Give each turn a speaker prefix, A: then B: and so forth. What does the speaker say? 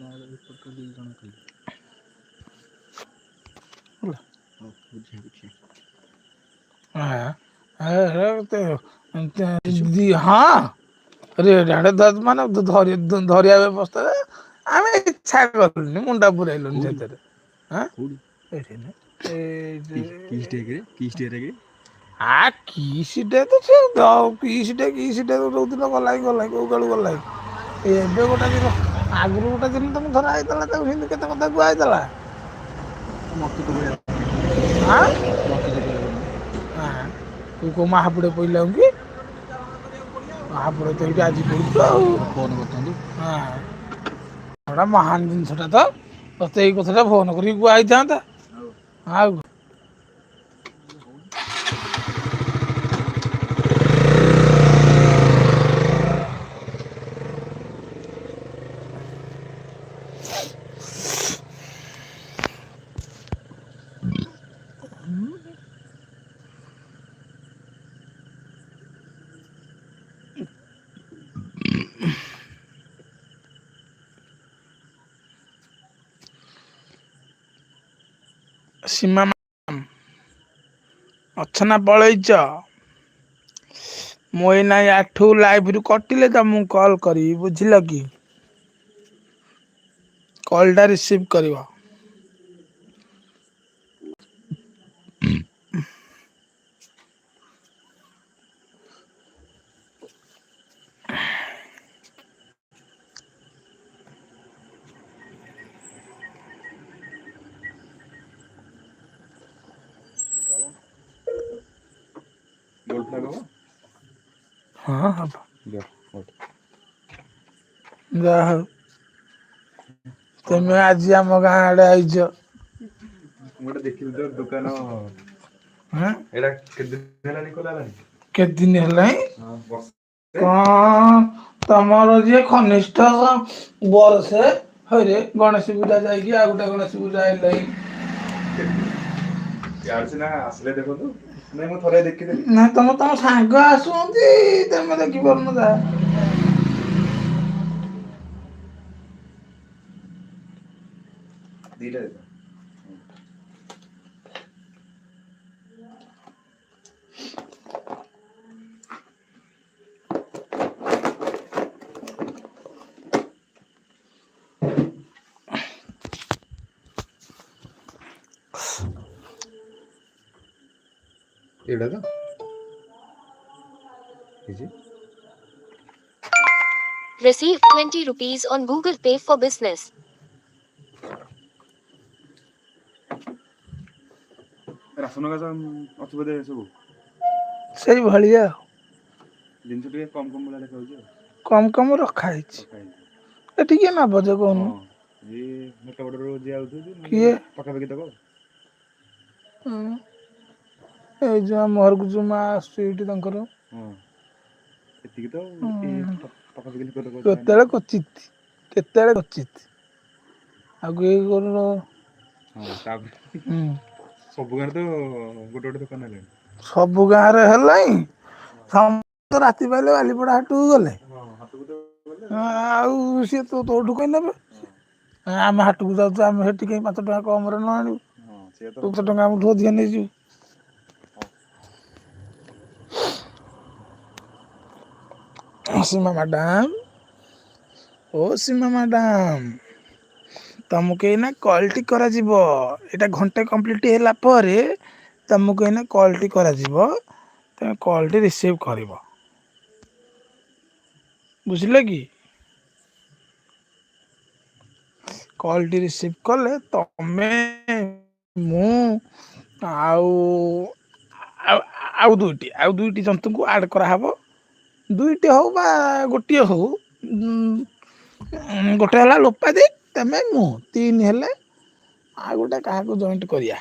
A: ହଁ red hand ମାନେ ଧରିବା ବ୍ୟବସ୍ଥାରେ ଆମେ ଇଚ୍ଛା କଲୁନି ମୁଣ୍ଡା ପୁରାଇଲୁନି ସେଥିରେ। କିସିଟେ ତ ସେ କିସିଟେ ଯୋଉଦିନ ଗଲା କୋଉ କାଳୁ ଗଲା ଏବେ ଗୋଟେ ଦିନ ଆଗରୁ ଗୋଟେ ଦିନ ତମକୁ ଧରା ହେଇଥିଲା ତାକୁ ସେମିତି କେତେ କଥା କୁହା ହେଇଥିଲା। ତୁ କୋଉ ମାହାପୁଡେ ପଇଲାଉ କି ମାହାପୁଡ ତ ଏଇଠି ଆଜି ପଡୁଛୁ ଆଉ ଏଟା ମହାନ ଜିନିଷଟା ତ ତତେ ଏଇ କଥାଟା ଫୋନ କରିକି କୁହା ହେଇଥାନ୍ତା ଆଉ ସୀମା ଅଛ ନା ପଳେଇଛ? ମୁଁ ଏଇନା ୟାଠୁ ଲାଇଭରୁ କଟିଲେ ତମକୁ କଲ୍ କରିବି ବୁଝିଲ କି? କଲ୍ଟା ରିସିଭ୍ କରିବ। ହଁ ହବ ଯାହା ହଉ ତମେ ଆଜି ଆମ ଗାଁ ଆଡେ ଆଇଛ। ଦେଖିଲି ତ ଦୋକାନ ଏଇଟା କେତେ ଦିନ ହେଲାଣି? କଣ ତମର ଯିଏ ଘନିଷ୍ଠ ବରସେ ହଇରେ ଗଣେଶ ପୂଜା ଯାଇକି ଆଉ ଗୋଟେ ଗଣେଶ ପୂଜା ଆଇଲାଣି। ନାଇଁ ତମ ସାଙ୍ଗ ଆସୁଛନ୍ତି ତମେ ଦେଖିପାରୁନ ଯା ଦିଟା ଏଇଟା ତ
B: Receive 20 rupees on Google Pay for business.
A: Ration card ଅଛି ବୋଧେ ସବୁ ସେଇ ଭଳିଆ ଜିନିଷ ଟିକେ କମ କମ ଭଳିଆ ଦେଖାଯାଉଛି ଆଉ କମ କମ ରଖା ହେଇଛି। ଏଠି କିଏ ନବ ଯେ କହୁନୁ କିଏ ପାଖାପାଖି ଦବ ଏଇ ଯୋଉ ଆମ ଘରକୁ ଯୋଉ ମା ଆସୁଛି ଏଇଠି ତାଙ୍କର ଏତିକି ତ କେତେବେଳେ କ୍ୱଚିତ୍ ଆଉ କେହି କରୁନ ସବୁ ଗାଁରେ ତ ଗୋଟେ ଗୋଟେ ଦୋକାନ ହେଲାଣି ସବୁ ଗାଁରେ ହେଲାଣି ସମସ୍ତେ ରାତି ପାଇଲେ ବାଲିପଡା ହାଟକୁ ଗଲେ ଆଉ ସିଏ ତୋଠୁ କାଇଁ ନେବେ ଆମେ ହାଟକୁ ଯାଉଛୁ ଆମେ ସେଠି କାଇଁ 5 ଟଙ୍କା କମରେ ନ ଆଣିବୁ 5 ଟଙ୍କା ଆମଠୁ ଅଧିକା ନେଇଯିବୁ। ସୀମା ମ୍ୟାଡାମ ତମକୁ ଏଇନା କଲଟି କରାଯିବ ଏଇଟା ଘଣ୍ଟେ କମ୍ପ୍ଲିଟ ହେଲା ପରେ ତମକୁ ଏଇନା କଲଟି କରାଯିବ ତମେ କଲଟି ରିସିଭ କରିବ ବୁଝିଲେ କି? କଲଟି ରିସିଭ କଲେ ତମେ ମୁଁ ଆଉ ଆଉ ଦୁଇଟି ଜନ୍ତୁଙ୍କୁ ଆଡ କରାହବ ଦୁଇଟି ହଉ ବା ଗୋଟିଏ ହଉ ଗୋଟେ ହେଲା ଲୋପାଦି ତମେ ମୁଁ 3 ହେଲେ ଆଉ ଗୋଟେ କାହାକୁ ଜଏଣ୍ଟ କରିବା।